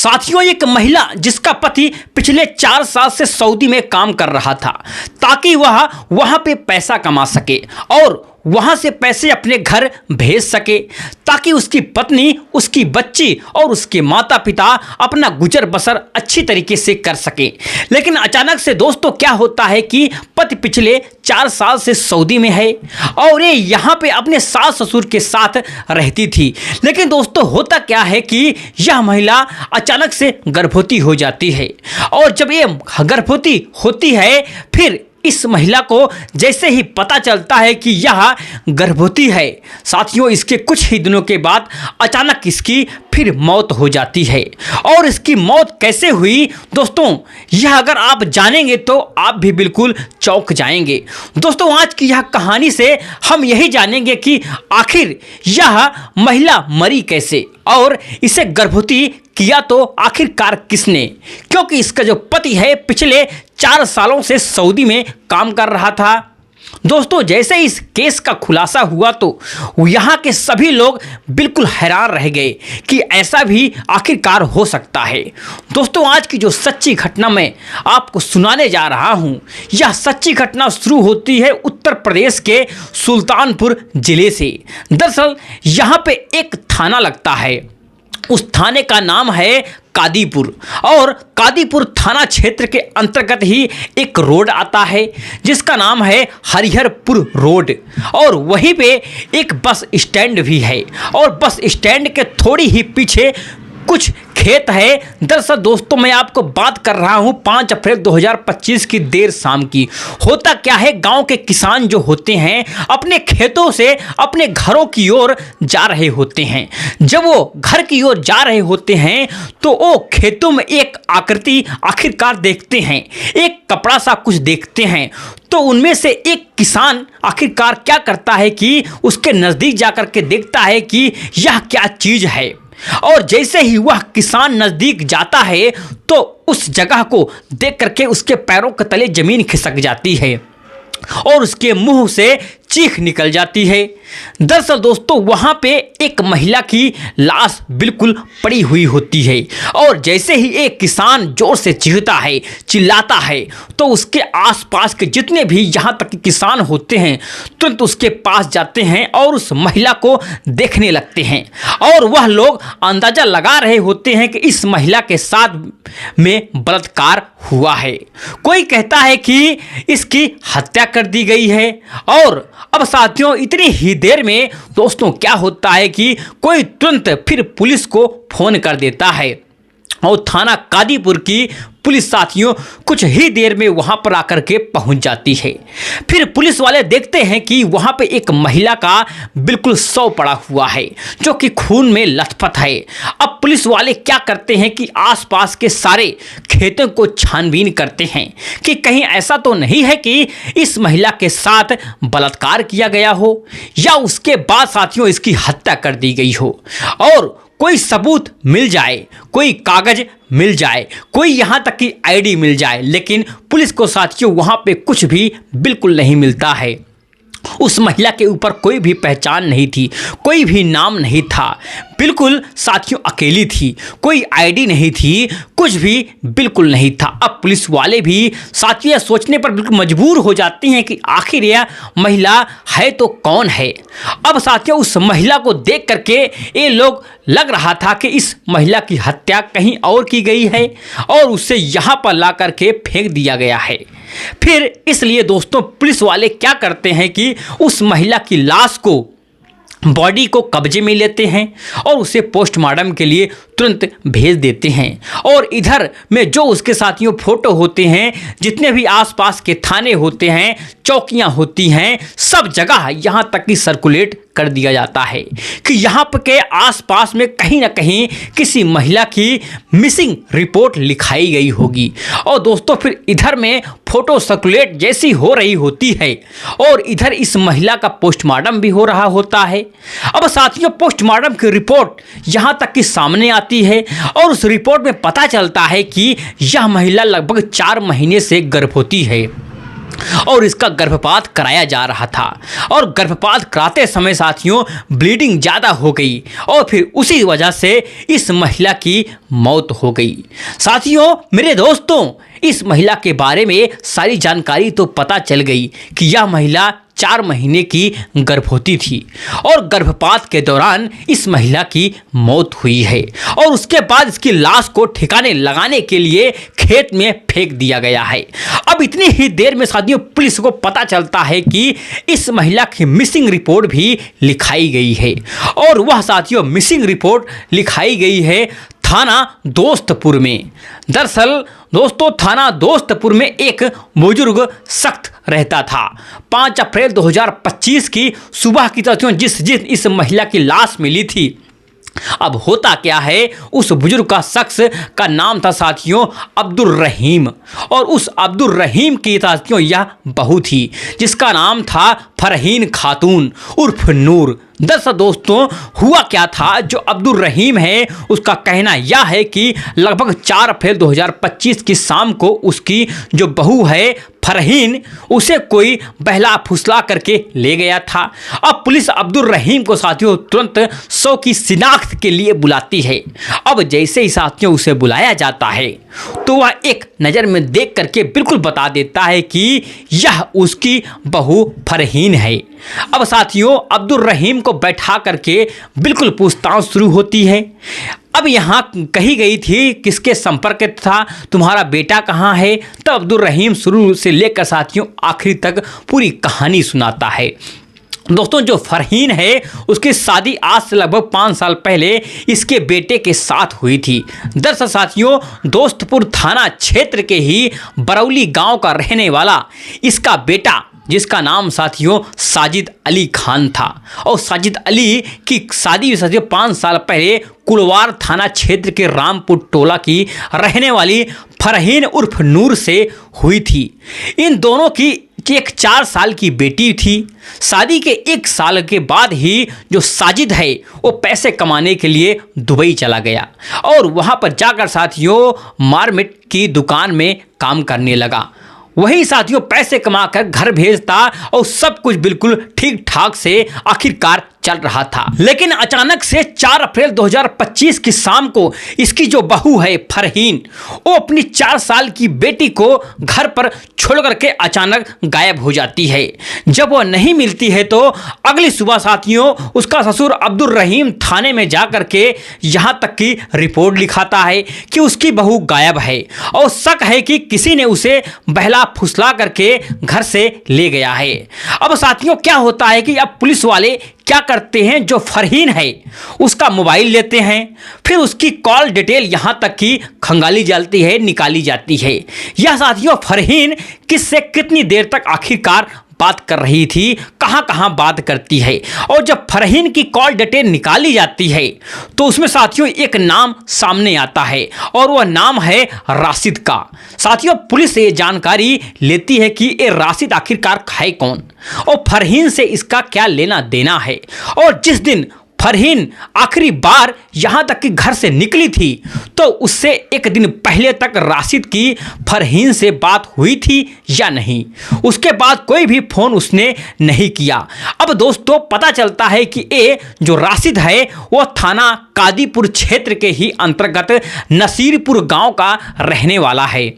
साथियों, एक महिला जिसका पति पिछले 4 साल से सऊदी में काम कर रहा था ताकि वह वहां पे पैसा कमा सके और वहां से पैसे अपने घर भेज सके ताकि उसकी पत्नी, उसकी बच्ची और उसके माता पिता अपना गुजर बसर अच्छी तरीके से कर सके। लेकिन अचानक से दोस्तों क्या होता है कि पति पिछले 4 साल से सऊदी में है और ये यहाँ पे अपने सास ससुर के साथ रहती थी। लेकिन दोस्तों होता क्या है कि यह महिला अचानक से गर्भवती हो जाती है और जब ये गर्भवती होती है फिर इस महिला को जैसे ही पता चलता है कि यह गर्भवती है, साथियों इसके कुछ ही दिनों के बाद अचानक इसकी फिर मौत हो जाती है। और इसकी मौत कैसे हुई दोस्तों, यह अगर आप जानेंगे तो आप भी बिल्कुल चौंक जाएंगे। दोस्तों आज की यह कहानी से हम यही जानेंगे कि आखिर यह महिला मरी कैसे और इसे गर्भवती किया तो आखिरकार किसने, क्योंकि इसका जो पति है पिछले 4 सालों से सऊदी में काम कर रहा था। दोस्तों जैसे इस केस का खुलासा हुआ तो यहाँ के सभी लोग बिल्कुल हैरान रह गए कि ऐसा भी आखिरकार हो सकता है। दोस्तों आज की जो सच्ची घटना मैं आपको सुनाने जा रहा हूँ, यह सच्ची घटना शुरू होती है उत्तर प्रदेश के सुल्तानपुर जिले से। दरअसल यहाँ पे एक थाना लगता है, उस थाने का नाम है कादीपुर और कादीपुर थाना क्षेत्र के अंतर्गत ही एक रोड आता है जिसका नाम है हरिहरपुर रोड और वहीं पे एक बस स्टैंड भी है और बस स्टैंड के थोड़ी ही पीछे कुछ खेत है। दरअसल दोस्तों मैं आपको बात कर रहा हूं 5 अप्रैल 2025 की देर शाम की। होता क्या है, गांव के किसान जो होते हैं अपने खेतों से अपने घरों की ओर जा रहे होते हैं। जब वो घर की ओर जा रहे होते हैं तो वो खेतों में एक आकृति आखिरकार देखते हैं, एक कपड़ा सा कुछ देखते हैं। तो उनमें से एक किसान आखिरकार क्या करता है कि उसके नज़दीक जाकर के देखता है कि यह क्या चीज़ है और जैसे ही वह किसान नज़दीक जाता है तो उस जगह को देख करके उसके पैरों के तले ज़मीन खिसक जाती है और उसके मुंह से चीख निकल जाती है। दरअसल दोस्तों वहाँ पे एक महिला की लाश बिल्कुल पड़ी हुई होती है और जैसे ही एक किसान जोर से चीखता है, चिल्लाता है तो उसके आसपास के जितने भी यहाँ तक किसान होते हैं तुरंत उसके पास जाते हैं और उस महिला को देखने लगते हैं और वह लोग अंदाज़ा लगा रहे होते हैं कि इस महिला के साथ में बलात्कार हुआ है। कोई कहता है कि इसकी हत्या कर दी गई है और अब साथियों इतनी ही देर में दोस्तों क्या होता है कि कोई तुरंत फिर पुलिस को फोन कर देता है और थाना कादीपुर की पुलिस साथियों कुछ ही देर में वहां पर आकर के पहुंच जाती है। फिर पुलिस वाले देखते हैं कि वहां पे एक महिला का बिल्कुल शव पड़ा हुआ है जो कि खून में लथपथ है। अब पुलिस वाले क्या करते हैं कि आसपास के सारे खेतों को छानबीन करते हैं कि कहीं ऐसा तो नहीं है कि इस महिला के साथ बलात्कार किया गया हो या उसके बाद साथियों इसकी हत्या कर दी गई हो और कोई सबूत मिल जाए, कोई कागज मिल जाए, कोई यहाँ तक कि आईडी मिल जाए। लेकिन पुलिस को साथियों वहाँ पे कुछ भी बिल्कुल नहीं मिलता है। उस महिला के ऊपर कोई भी पहचान नहीं थी, कोई भी नाम नहीं था, बिल्कुल साथियों अकेली थी, कोई आईडी नहीं थी, कुछ भी बिल्कुल नहीं था। अब पुलिस वाले भी साथियों सोचने पर बिल्कुल मजबूर हो जाते हैं कि आखिर यह महिला है तो कौन है। अब साथियों उस महिला को देख करके ये लोग लग रहा था कि इस महिला की हत्या कहीं और की गई है और उसे यहाँ पर ला करके फेंक दिया गया है। फिर इसलिए दोस्तों पुलिस वाले क्या करते हैं कि उस महिला की लाश को, बॉडी को कब्जे में लेते हैं और उसे पोस्टमार्टम के लिए तुरंत भेज देते हैं। और इधर में जो उसके साथियों फोटो होते हैं, जितने भी आसपास के थाने होते हैं, चौकियां होती हैं, सब जगह यहाँ तक कि सर्कुलेट कर दिया जाता है कि यहाँ पर के आसपास में कहीं ना कहीं किसी महिला की मिसिंग रिपोर्ट लिखाई गई होगी। और दोस्तों फिर इधर में फोटो सर्कुलेट जैसी हो रही होती है और इधर इस महिला का पोस्टमार्टम भी हो रहा होता है। अब साथियों पोस्टमार्टम की रिपोर्ट यहाँ तक कि सामने आती है और उस रिपोर्ट में पता चलता है कि यह महिला लगभग 4 महीने से गर्भवती है। और इसका गर्भपात कराया जा रहा था। और गर्भपात कराते समय साथियों ब्लीडिंग ज़्यादा हो गई और फिर उसी वजह से इस महिला की मौत हो गई। साथियों मेरे दोस्तों, इस महिला के बारे में सारी जानकारी तो पता चल गई कि यह महिला 4 महीने की गर्भवती थी और गर्भपात के दौरान इस महिला की मौत हुई है और उसके बाद इसकी लाश को ठिकाने लगाने के लिए खेत में फेंक दिया गया है। अब इतनी ही देर में साथियों पुलिस को पता चलता है कि इस महिला की मिसिंग रिपोर्ट भी लिखाई गई है और वह साथियों मिसिंग रिपोर्ट लिखाई गई है थाना दोस्तपुर में। दरअसल दोस्तों थाना दोस्तपुर में एक बुजुर्ग शख्स रहता था। 5 अप्रैल 2025 की सुबह की साथियों जिस इस महिला की लाश मिली थी, अब होता क्या है, उस बुजुर्ग का शख्स का नाम था साथियों अब्दुल रहीम और उस अब्दुल रहीम की साथियों यह बहू थी जिसका नाम था फरहीन खातून उर्फ नूर। दरअसल दोस्तों हुआ क्या था, जो अब्दुल रहीम है उसका कहना यह है कि लगभग 4 अप्रैल 2025 की शाम को उसकी जो बहू है फरहीन उसे कोई बहला फुसला करके ले गया था। अब पुलिस अब्दुल रहीम को साथियों तुरंत 100 की शिनाख्त के लिए बुलाती है। अब जैसे ही साथियों उसे बुलाया जाता है तो वह एक नज़र में देख करके बिल्कुल बता देता है कि यह उसकी बहू फरहीन है। अब साथियों अब्दुल रहीम को बैठा करके बिल्कुल पूछताछ शुरू होती है। अब यहाँ कही गई थी किसके संपर्क था, तुम्हारा बेटा कहाँ है। तब अब्दुल रहीम शुरू से लेकर साथियों आखिरी तक पूरी कहानी सुनाता है। दोस्तों जो फरहीन है उसकी शादी आज से लगभग 5 साल पहले इसके बेटे के साथ हुई थी। दरअसल साथियों दोस्तपुर थाना क्षेत्र के ही बरौली गांव का रहने वाला इसका बेटा जिसका नाम साथियों साजिद अली खान था और साजिद अली की शादी साथियों 5 साल पहले कुलवार थाना क्षेत्र के रामपुर टोला की रहने वाली फरहीन उर्फ नूर से हुई थी। इन दोनों की एक 4 साल की बेटी थी। शादी के 1 साल के बाद ही जो साजिद है वो पैसे कमाने के लिए दुबई चला गया और वहाँ पर जाकर साथियों मार्मिट की दुकान में काम करने लगा। वही साथियों पैसे कमाकर घर भेजता और सब कुछ बिल्कुल ठीक ठाक से आखिरकार चल रहा था। लेकिन अचानक से 4 अप्रैल 2025 की शाम को इसकी जो बहू है फरहीन वो अपनी 4 साल की बेटी को घर पर छोड़ करके अचानक गायब हो जाती है। जब वह नहीं मिलती है तो अगली सुबह साथियों उसका ससुर अब्दुल रहीम थाने में जा करके यहाँ तक की रिपोर्ट लिखाता है कि उसकी बहू गायब है और शक है कि किसी ने उसे बहला फुसला करके घर से ले गया है। अब साथियों क्या होता है कि अब पुलिस वाले क्या करते हैं, जो फरहीन है उसका मोबाइल लेते हैं, फिर उसकी कॉल डिटेल यहाँ तक कि खंगाली जाती है, निकाली जाती है। यह साथियों फरहीन किससे कितनी देर तक आखिरकार बात कर रही थी, कहाँ कहाँ बात करती है। और जब फरहीन की कॉल डिटेल निकाली जाती है तो उसमें साथियों एक नाम सामने आता है और वह नाम है राशिद का। साथियों पुलिस ये जानकारी लेती है कि ये राशिद आखिरकार है कौन और फरहीन से इसका क्या लेना देना है। और जिस दिन फरहीन आखिरी बार यहाँ तक कि घर से निकली थी तो उससे 1 दिन पहले तक राशिद की फरहीन से बात हुई थी या नहीं, उसके बाद कोई भी फ़ोन उसने नहीं किया। अब दोस्तों पता चलता है कि ये जो राशिद है वो थाना कादीपुर क्षेत्र के ही अंतर्गत नसीरपुर गांव का रहने वाला है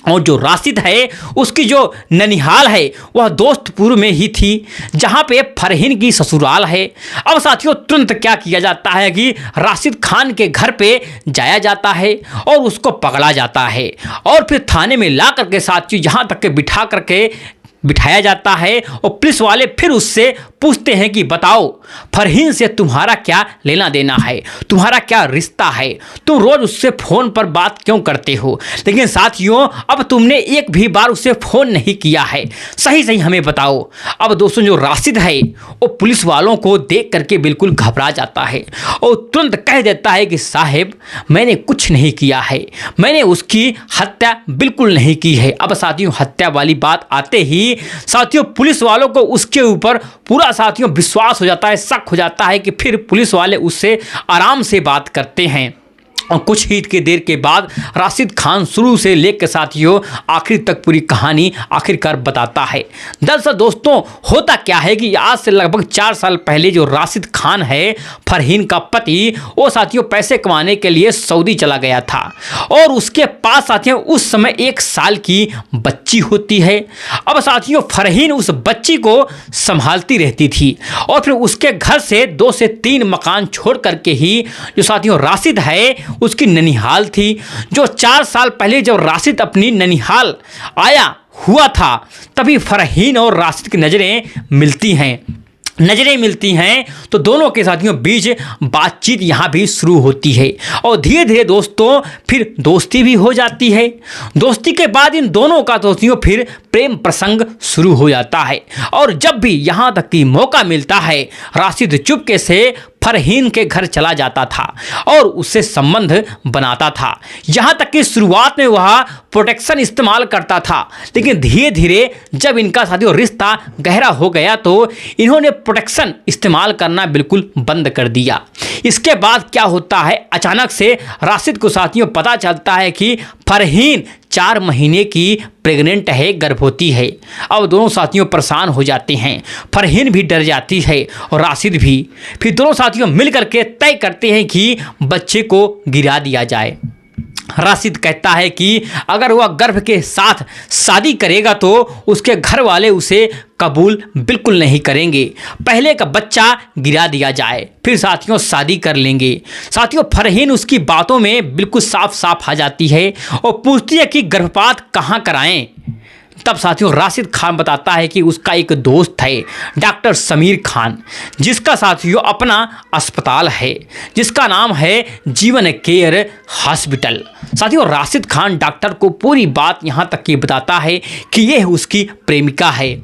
और जो राशिद है उसकी जो ननिहाल है वह दोस्तपुर में ही थी जहां पे फरहीन की ससुराल है। अब साथियों तुरंत क्या किया जाता है कि राशिद खान के घर पे जाया जाता है और उसको पकड़ा जाता है और फिर थाने में ला करके साथियों यहाँ तक के बिठाया जाता है और पुलिस वाले फिर उससे पूछते हैं कि बताओ फरहीन से तुम्हारा क्या लेना देना है, तुम्हारा क्या रिश्ता है, तुम रोज़ उससे फ़ोन पर बात क्यों करते हो। लेकिन साथियों अब तुमने एक भी बार उससे फ़ोन नहीं किया है, सही सही हमें बताओ। अब दोस्तों जो राशिद है वो पुलिस वालों को देख करके बिल्कुल घबरा जाता है और तुरंत कह देता है कि साहब मैंने कुछ नहीं किया है, मैंने उसकी हत्या बिल्कुल नहीं की है। अब साथियों हत्या वाली बात आते ही साथियों पुलिस वालों को उसके ऊपर पूरा साथियों विश्वास हो जाता है, शक हो जाता है कि फिर पुलिस वाले उससे आराम से बात करते हैं और कुछ ही की देर के बाद राशिद खान शुरू से लेकर साथियों आखिर तक पूरी कहानी आखिरकार बताता है। दरअसल दोस्तों होता क्या है कि आज से लगभग 4 साल पहले जो राशिद खान है फरहीन का पति, वो साथियों पैसे कमाने के लिए सऊदी चला गया था और उसके पास साथियों उस समय 1 साल की बच्ची होती है। अब साथियों फरहीन उस बच्ची को संभालती रहती थी और फिर उसके घर से 2 से 3 मकान छोड़ करके ही जो साथियों राशिद है उसकी ननिहाल थी। जो 4 साल पहले जब राशिद अपनी ननिहाल आया हुआ था तभी फरहीन और राशिद की नज़रें मिलती हैं तो दोनों के साथियों बीच बातचीत यहाँ भी शुरू होती है और धीरे धीरे दोस्तों फिर दोस्ती भी हो जाती है। दोस्ती के बाद इन दोनों का दोस्तियों फिर प्रेम प्रसंग शुरू हो जाता है और जब भी यहाँ तक कि मौका मिलता है राशिद चुपके से फरहीन के घर चला जाता था और उससे संबंध बनाता था। यहाँ तक कि शुरुआत में वह प्रोटेक्शन इस्तेमाल करता था, लेकिन धीरे धीरे जब इनका साथियों रिश्ता गहरा हो गया तो इन्होंने प्रोटेक्शन इस्तेमाल करना बिल्कुल बंद कर दिया। इसके बाद क्या होता है, अचानक से राशिद को साथियों पता चलता है कि फरहीन 4 महीने की प्रेग्नेंट है, गर्भवती है। अब दोनों साथियों परेशान हो जाते हैं, फरहीन भी डर जाती है और राशिद भी। फिर दोनों साथियों मिल करके तय करते हैं कि बच्चे को गिरा दिया जाए। राशिद कहता है कि अगर वह गर्भ के साथ शादी करेगा तो उसके घर वाले उसे कबूल बिल्कुल नहीं करेंगे, पहले का बच्चा गिरा दिया जाए फिर साथियों शादी कर लेंगे। साथियों फरहीन उसकी बातों में बिल्कुल साफ साफ आ जाती है और पूछती है कि गर्भपात कहाँ कराएं। तब साथियों राशिद खान बताता है कि उसका एक दोस्त है डॉक्टर समीर खान, जिसका साथियों अपना अस्पताल है जिसका नाम है जीवन केयर हॉस्पिटल। साथियों राशिद खान डॉक्टर को पूरी बात यहाँ तक कि बताता है कि यह उसकी प्रेमिका है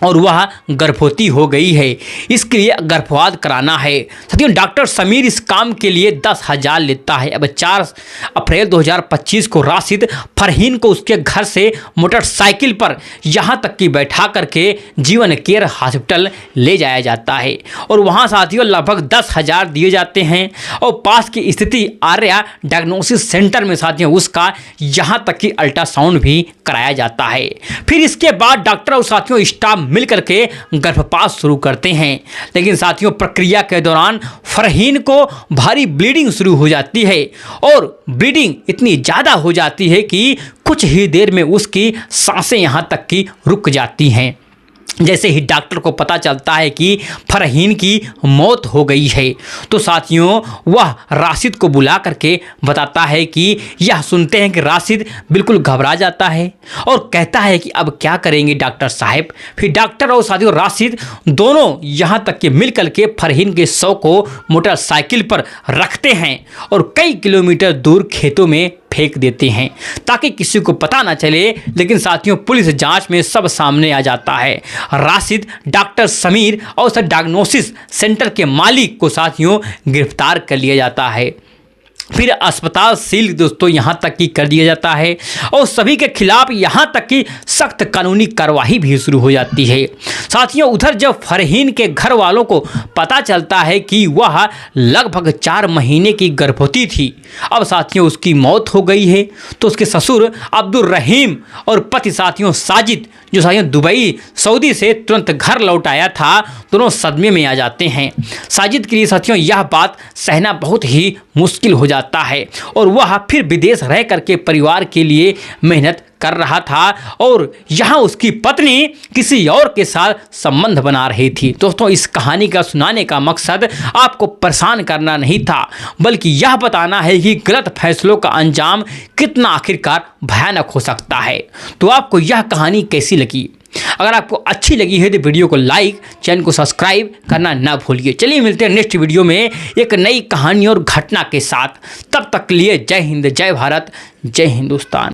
और वह गर्भवती हो गई है, इसके लिए गर्भपात कराना है। साथियों डॉक्टर समीर इस काम के लिए 10,000 लेता है। अब 4 अप्रैल 2025 को राशिद फरहीन को उसके घर से मोटरसाइकिल पर यहाँ तक कि बैठा करके जीवन केयर हॉस्पिटल ले जाया जाता है और वहाँ साथियों लगभग 10,000 दिए जाते हैं और पास की स्थिति आर्या डायग्नोसिस सेंटर में साथियों उसका यहाँ तक कि अल्ट्रासाउंड भी कराया जाता है। फिर इसके बाद डॉक्टर और साथियों स्टाफ मिल करके गर्भपात शुरू करते हैं, लेकिन साथियों प्रक्रिया के दौरान फरहीन को भारी ब्लीडिंग शुरू हो जाती है और ब्लीडिंग इतनी ज़्यादा हो जाती है कि कुछ ही देर में उसकी सांसें यहाँ तक कि रुक जाती हैं। जैसे ही डॉक्टर को पता चलता है कि फरहीन की मौत हो गई है तो साथियों वह राशिद को बुला करके बताता है कि यह सुनते हैं कि राशिद बिल्कुल घबरा जाता है और कहता है कि अब क्या करेंगे डॉक्टर साहब। फिर डॉक्टर और साथियों राशिद दोनों यहाँ तक कि मिल कर के फरहीन के शव को मोटरसाइकिल पर रखते हैं और कई किलोमीटर दूर खेतों में फेंक देते हैं ताकि किसी को पता ना चले। लेकिन साथियों पुलिस जांच में सब सामने आ जाता है। राशिद, डॉक्टर समीर और उस डायग्नोसिस सेंटर के मालिक को साथियों गिरफ्तार कर लिया जाता है। फिर अस्पताल सील दोस्तों यहाँ तक कि कर दिया जाता है और सभी के खिलाफ यहाँ तक कि सख्त कानूनी कार्रवाई भी शुरू हो जाती है। साथियों उधर जब फरहीन के घर वालों को पता चलता है कि वह लगभग 4 महीने की गर्भवती थी, अब साथियों उसकी मौत हो गई है, तो उसके ससुर अब्दुल रहीम और पति साथियों साजिद जो साथियों दुबई सऊदी से तुरंत घर लौट आया था, दोनों सदमे में आ जाते हैं। साजिद के लिए साथियों यह बात सहना बहुत ही मुश्किल हो जाता है और वह फिर विदेश रह करके परिवार के लिए मेहनत कर रहा था और यहाँ उसकी पत्नी किसी और के साथ संबंध बना रही थी। दोस्तों इस कहानी का सुनाने का मकसद आपको परेशान करना नहीं था, बल्कि यह बताना है कि गलत फैसलों का अंजाम कितना आखिरकार भयानक हो सकता है। तो आपको यह कहानी कैसी लगी? अगर आपको अच्छी लगी है तो वीडियो को लाइक, चैनल को सब्सक्राइब करना ना भूलिए। चलिए मिलते हैं नेक्स्ट वीडियो में एक नई कहानी और घटना के साथ। तब तक के लिए जय हिंद, जय भारत, जय हिंदुस्तान।